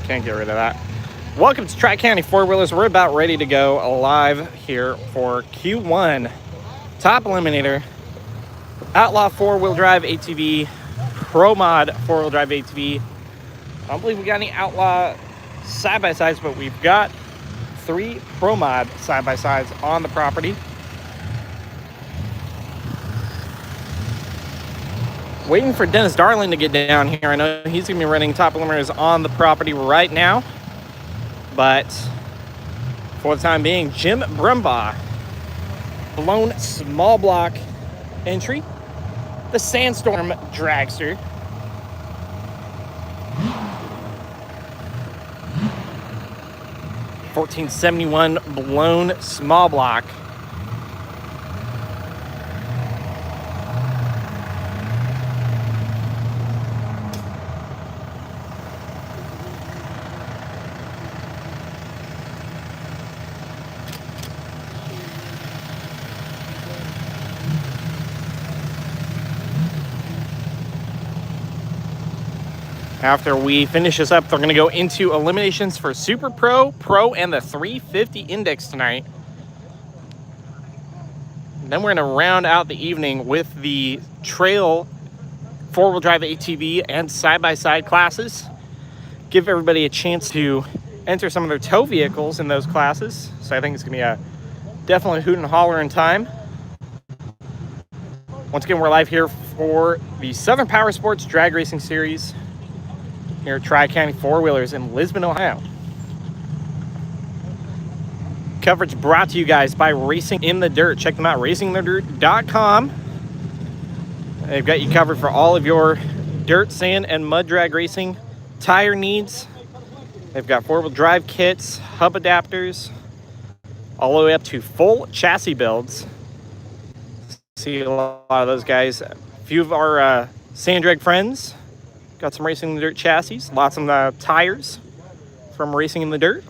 Can't get rid of that. Welcome to Tri-County Four-Wheelers. We're about ready to go live here for Q1 Top Eliminator. Outlaw four-wheel drive ATV, Pro Mod four-wheel drive ATV. I don't believe we got any Outlaw side-by-sides, but we've got 3 Pro Mod side-by-sides on the property. Waiting for Dennis Darling to get down here. I know he's going to be running Top Eliminators on the property right now. But for the time being, Jim Brumbaugh, blown small block entry, the Sandstorm Dragster. $1471 blown small block. After we finish this up, they're going to go into eliminations for Super Pro, Pro, and the 350 Index tonight. And then we're going to round out the evening with the Trail four-wheel drive ATV and side-by-side classes. Give everybody a chance to enter some of their tow vehicles in those classes. So I think it's going to be a definitely hoot and holler in time. Once again, we're live here for the Southern Power Sports Drag Racing Series here at Tri-County Four-Wheelers in Lisbon, Ohio. Coverage brought to you guys by Racing in the Dirt. Check them out, racingthedirt.com. They've got you covered for all of your dirt, sand, and mud drag racing tire needs. They've got four-wheel drive kits, hub adapters, all the way up to full chassis builds. See a lot of those guys. A few of our sand drag friends got some Racing in the Dirt chassis, lots of tires from Racing in the Dirt.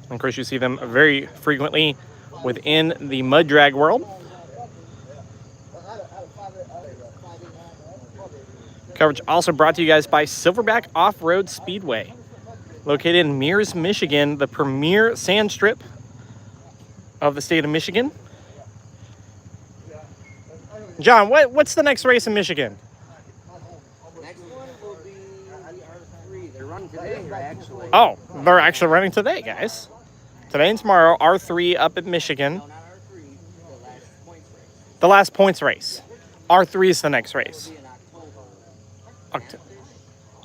And of course, you see them very frequently within the mud drag world. Coverage also brought to you guys by Silverback Off-Road Speedway, located in Mears, Michigan, the premier sand strip of the state of Michigan. John, what's the next race in Michigan? Actually. Oh, they're actually running today, guys. Today and tomorrow, R3 up at Michigan. No, not R3, The last points race. R3 is the next race.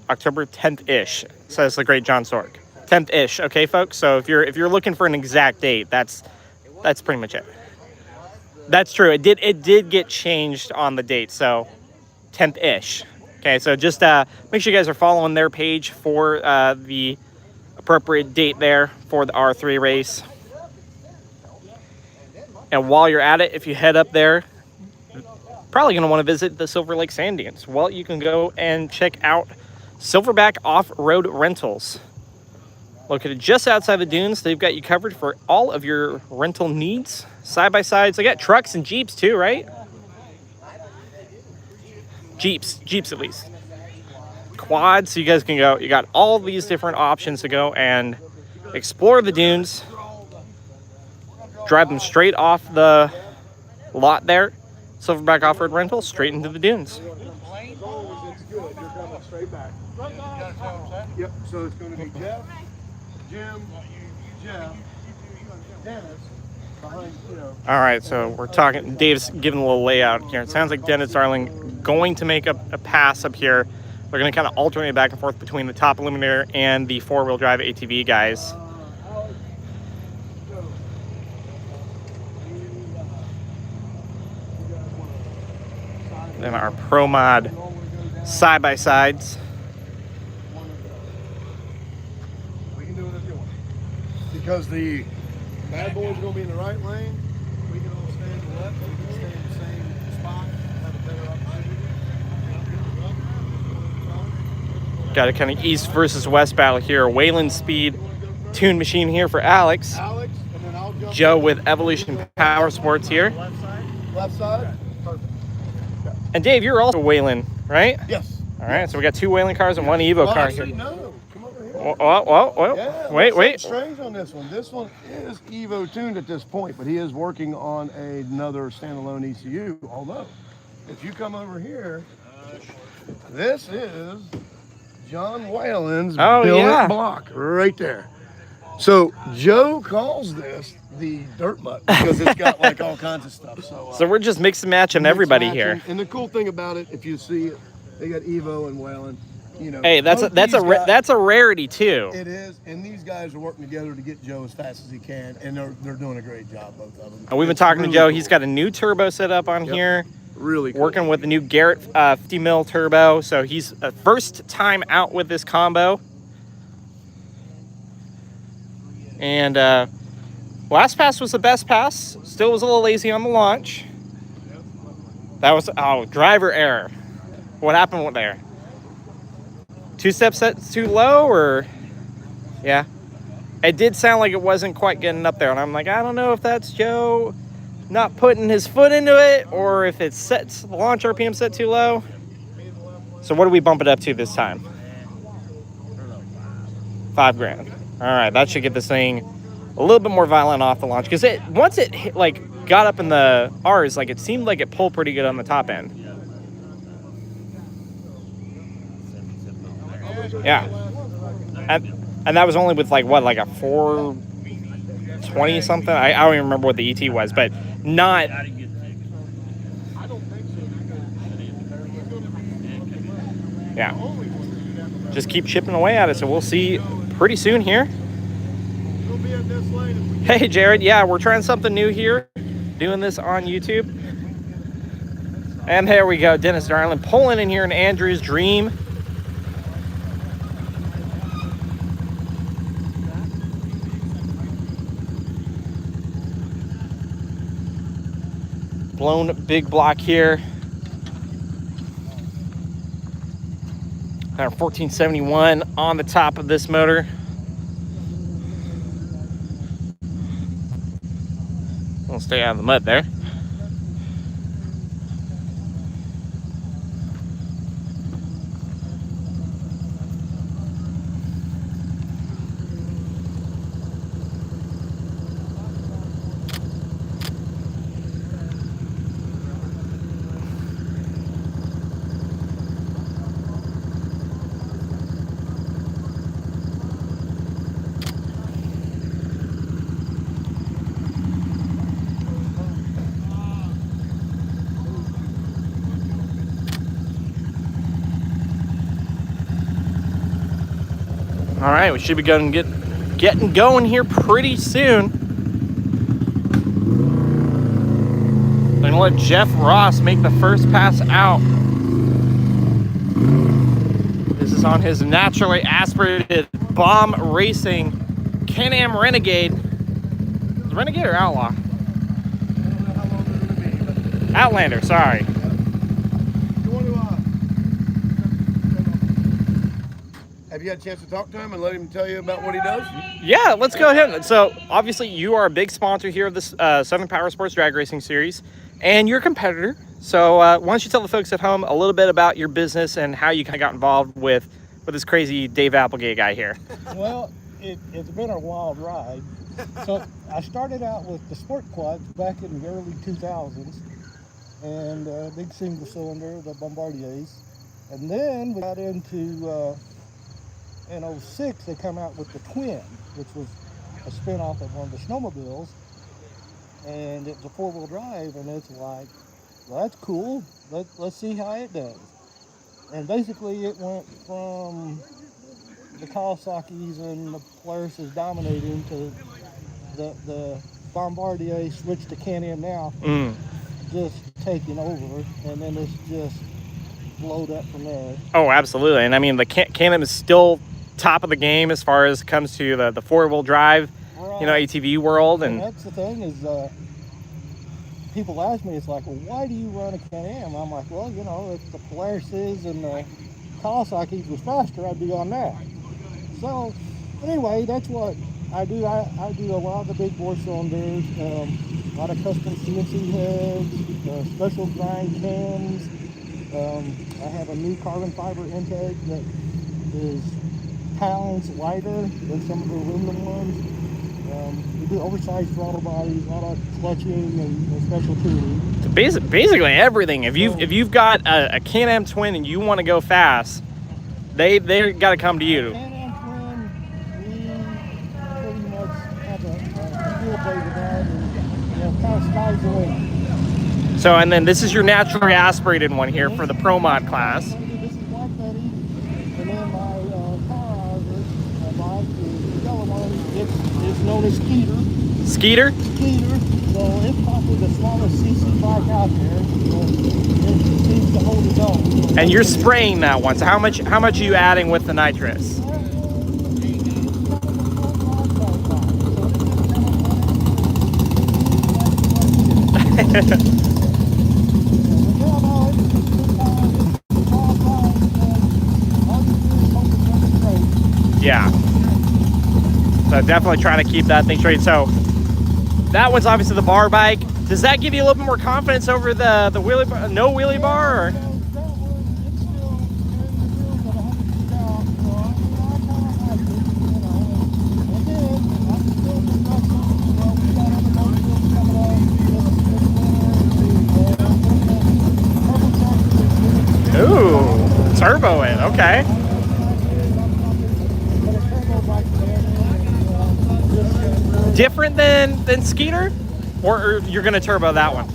October 10th-ish, says the great John Sorg. 10th-ish, okay, folks? So if you're looking for an exact date, that's pretty much it. That's true. It did get changed on the date, so 10th-ish. Okay, so just make sure you guys are following their page for the appropriate date there for the R3 race. And while you're at it, if you head up there, probably going to want to visit the Silver Lake Sand Dunes. Well, you can go and check out Silverback Off-Road Rentals. Located just outside the dunes, they've got you covered for all of your rental needs. Side-by-sides, they got trucks and Jeeps too, right? Jeeps at least. Quads, so you guys can go. You got all these different options to go and explore the dunes. Drive them straight off the lot there. Silverback Off-Road Rental, straight into the dunes. Yep, so it's going to be Jeff, Jim, Jeff, Dennis. All right, so we're talking, Dave's giving a little layout here. It sounds like Dennis Darling going to make a pass up here. They're going to kind of alternate back and forth between the Top Eliminator and the four-wheel drive ATV guys. Then our Pro Mod side-by-sides. We can do it if you want. Because the bad boys are going to be in the right lane. We can all stand to the left. We can stay in the same spot. Have a better opportunity. Got a kind of east versus west battle here. Wayland Speed Tune Machine here for Alex. Alex, and then I'll jump Joe with Evolution Power Sports here. left side. Perfect. And Dave, you're also Wayland, right? Yes. All right, so we got 2 whaling cars and 1 Evo car actually, here. no. Come over here. Whoa. Yeah, Wait. Strange on this one. This one is Evo tuned at this point, but he is working on another standalone ECU. Although, if you come over here, this is John Whalen's billet block right there. So Joe calls this the dirt mutt because it's got like all kinds of stuff. So we're just mix and matching everybody here. And the cool thing about it, if you see it, they got Evo and Whalen. You know, hey, that's a rarity too. It is, and these guys are working together to get Joe as fast as he can, and they're doing a great job, both of them. And we've been talking to Joe. Cool. He's got a new turbo set up on here. Really cool. Working with the new Garrett 50 mil turbo. So he's first time out with this combo. And last pass was the best pass. Still was a little lazy on the launch. That was driver error. What happened there? 2-step set too low, or yeah, it did sound like it wasn't quite getting up there, and I'm like, I don't know if that's Joe not putting his foot into it, or if it's set the launch RPM set too low. So what do we bump it up to this time? $5,000. All right, that should get this thing a little bit more violent off the launch, because once it hit, like got up in the R's, like it seemed like it pulled pretty good on the top end. Yeah, and that was only with like a 420 something. I don't even remember what the ET was, but not. Yeah, just keep chipping away at it. So we'll see pretty soon here. Hey Jared, yeah, we're trying something new here, doing this on YouTube. And there we go, Dennis Darling pulling in here in Andrew's Dream. Blown big block here. Our 1471 on the top of this motor. We'll stay out of the mud there. All right, we should be getting going here pretty soon. I'm gonna let Jeff Ross make the first pass out. This is on his naturally aspirated bomb racing Can-Am Renegade. Is it Renegade or Outlaw? Outlander, sorry. Have you had a chance to talk to him and let him tell you about what he does? Yeah, let's go ahead. So obviously you are a big sponsor here of this Southern Power Sports Drag Racing Series, and you're a competitor. So why don't you tell the folks at home a little bit about your business and how you kind of got involved with this crazy Dave Applegate guy here? Well, it's been a wild ride. So I started out with the sport quads back in the early 2000s, and big single cylinder, the Bombardiers. And then we got into in 06, they come out with the Twin, which was a spin-off of one of the snowmobiles, and it's a 4-wheel drive, and it's like, well, that's cool. Let's see how it does. And basically, it went from the Kawasaki's and the Polaris's dominating to the Bombardier switched to Can-Am now, just taking over, and then it's just blowed up from there. Oh, absolutely. And I mean, the Can-Am is still top of the game as far as it comes to the 4-wheel drive, right, ATV world. And that's the thing is, people ask me, it's like, well, why do you run a Can-Am? I'm like, well, if the Polaris's and the Kawasaki's was faster, I'd be on that. So anyway, that's what I do. I do a lot of the big bore cylinders, a lot of custom CNC heads, special grind cams, I have a new carbon fiber intake that is pounds lighter than some of the aluminum ones. We do oversized throttle bodies, a lot of clutching and special tuning. So basically everything. If you've got a Can-Am twin and you want to go fast, they got to come to you. Can-Am twin, we pretty much have a field day with that, and kind of sky's the limit. So, and then this is your naturally aspirated one here for the Pro Mod class. This is Black Betty, and then my car houses, my bike, the yellow one, it's known as Skeeter. Skeeter? Skeeter, so it's probably the smallest CC bike out there. So it seems to hold its own. And you're spraying that one. So how much are you adding with the nitrous? Yeah. So definitely trying to keep that thing straight. So that one's obviously the bar bike. Does that give you a little bit more confidence over the wheelie bar, no wheelie bar? Or? Ooh, turbo it, okay. Different than Skeeter? Or you're gonna turbo that one?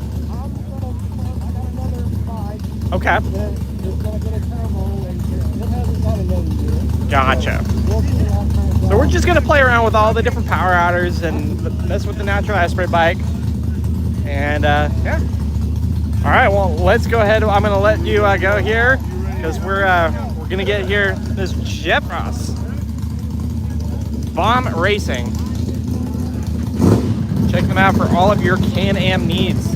Okay. Gotcha. So we're just gonna play around with all the different power outers and mess with the natural aspirate bike. And yeah. All right, well, let's go ahead. I'm gonna let you go here because we're gonna get here. This Jeff Ross Bomb Racing. Check them out for all of your Can-Am needs.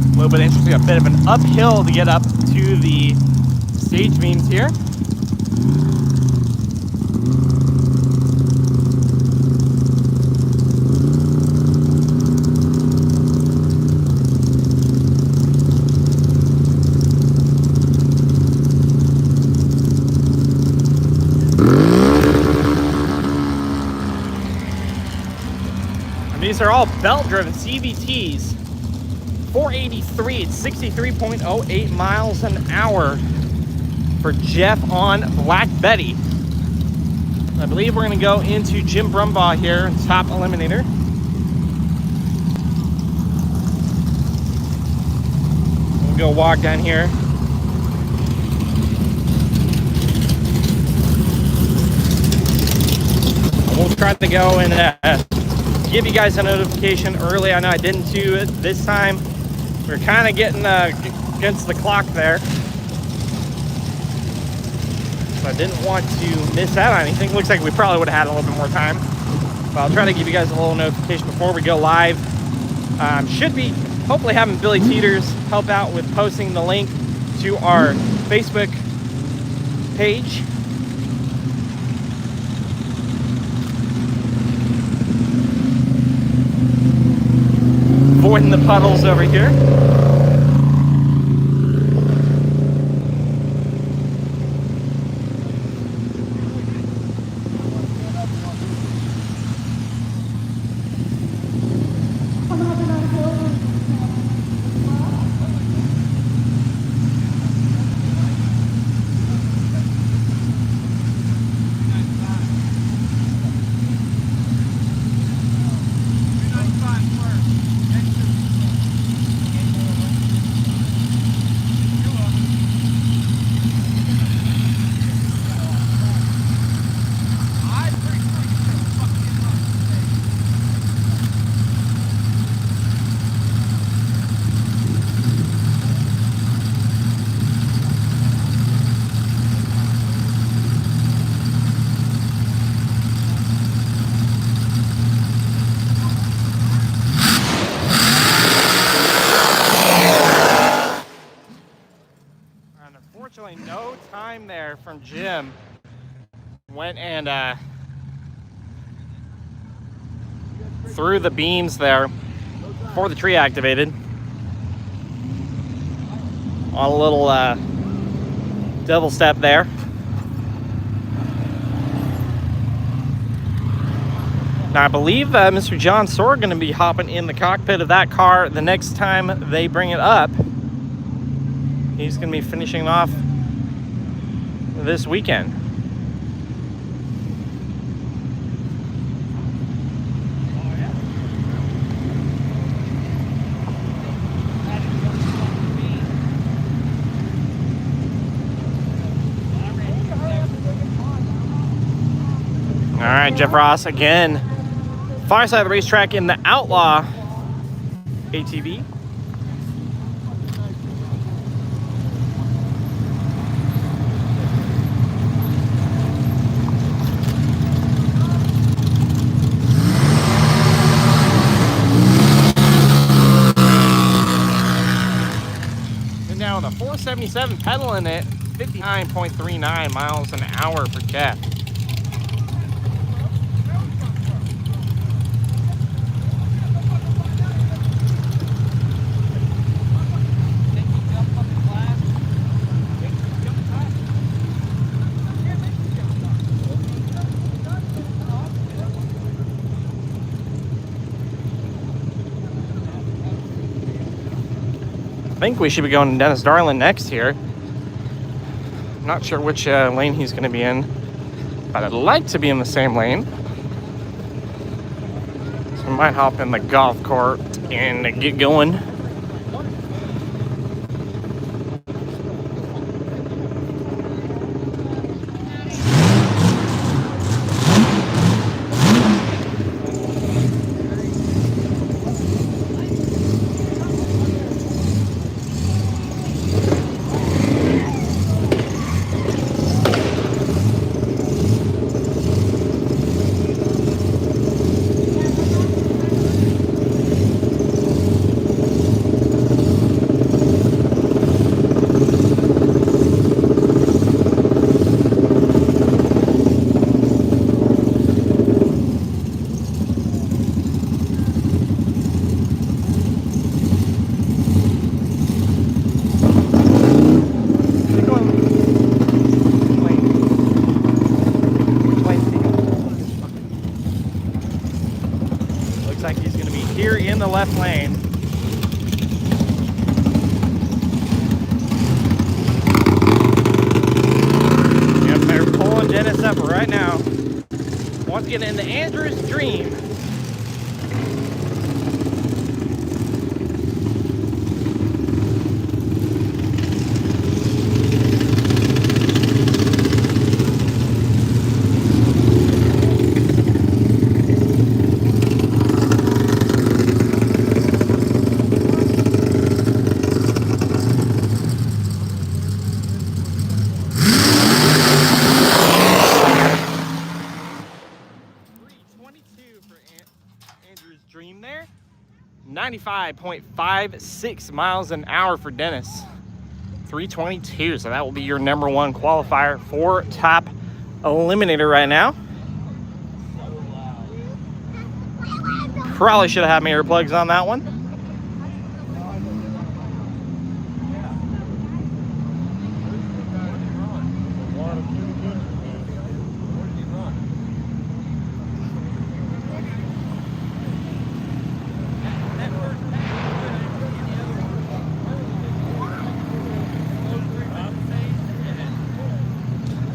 A little bit interesting, a bit of an uphill to get up to the stage beams here. These are all belt-driven CVTs. 483 at 63.08 miles an hour for Jeff on Black Betty. I believe we're going to go into Jim Brumbaugh here, top eliminator. We'll go walk down here. We'll try to go and give you guys a notification early. I know I didn't do it this time. We're kind of getting against the clock there. So I didn't want to miss out on anything. Looks like we probably would have had a little bit more time. But I'll try to give you guys a little notification before we go live. Should be hopefully having Billy Teeters help out with posting the link to our Facebook page. Avoiding the puddles over here. there from Jim went and threw the beams there before the tree activated on a little double step there. Now I believe Mr. John Sorg going to be hopping in the cockpit of that car the next time they bring it up. He's going to be finishing off this weekend. All right, Jeff Ross again, far side of the racetrack in the Outlaw ATV. And now the 477 pedaling it, 59.39 miles an hour for Jeff. I think we should be going to Dennis Darling next here. I'm not sure which lane he's going to be in, but I'd like to be in the same lane. So we might hop in the golf cart and get going. In the left lane. Yep, they're pulling Dennis up right now. Wants to get into Andrew's Dream. Dream there. 95.56 miles an hour for Dennis. 322. So that will be your number one qualifier for top eliminator right now. Probably should have had my earplugs on that one.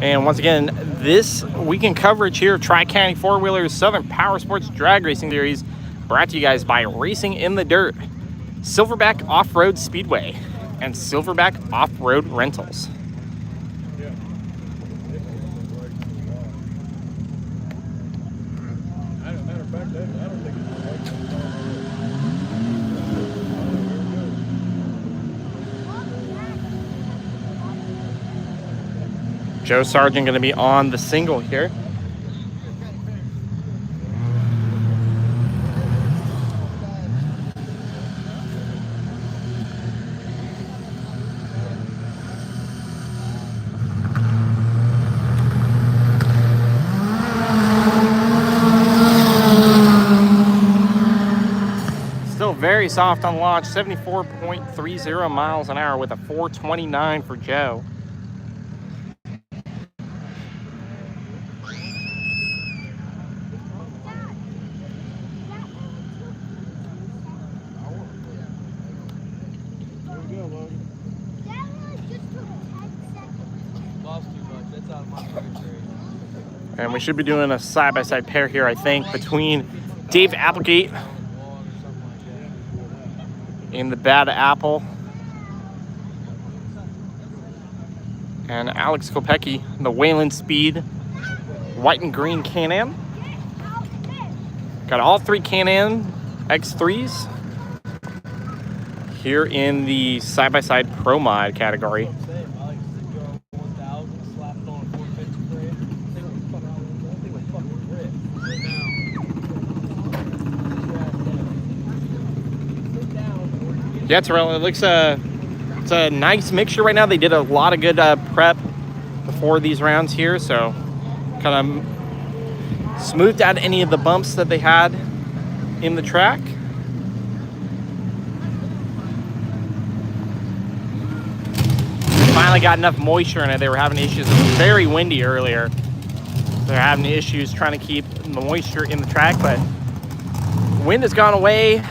And once again, this weekend coverage here of Tri-County Four-Wheelers Southern Power Sports Drag Racing Series brought to you guys by Racing in the Dirt, Silverback Off-Road Speedway, and Silverback Off-Road Rentals. Joe Sargent going to be on the single here. very soft on launch, 74.30 miles an hour with a 429 for Joe. And we should be doing a side-by-side pair here, I think, between Dave Applegate in the Bad Apple and Alex Kopecki in the Wayland Speed white and green Can-Am. Got all three Can-Am X3s here in the side-by-side Pro Mod category. Yeah, Terrell, it looks it's a nice mixture right now. They did a lot of good prep before these rounds here, so kind of smoothed out any of the bumps that they had in the track. Finally got enough moisture in it. They were having issues. It was very windy earlier. They're having issues trying to keep the moisture in the track, but the wind has gone away.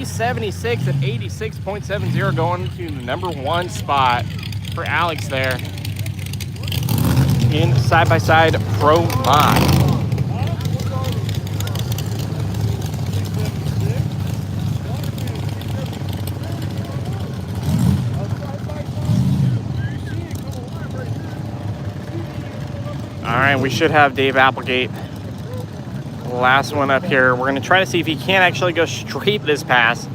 .76 at 86.70, going to the #1 spot for Alex there in side-by-side Pro Mod. All right, we should have Dave Applegate. Last one up here. We're going to try to see if he can actually go straight this pass.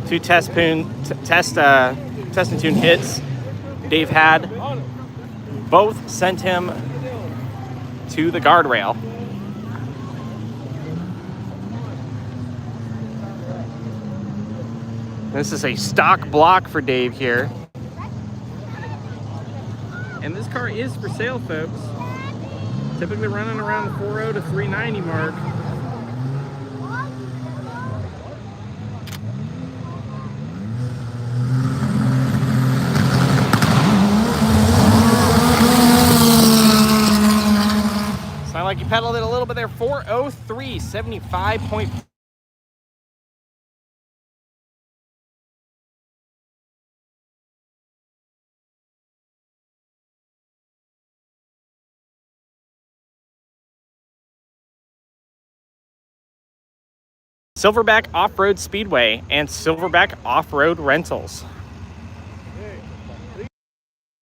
Two test and tune hits Dave had. Both sent him to the guardrail. This is a stock block for Dave here. And this car is for sale, folks. Typically running around the 4.0 to 390 mark. Sound like you pedaled it a little bit there. 403, 75. Silverback Off-Road Speedway and Silverback Off-Road Rentals.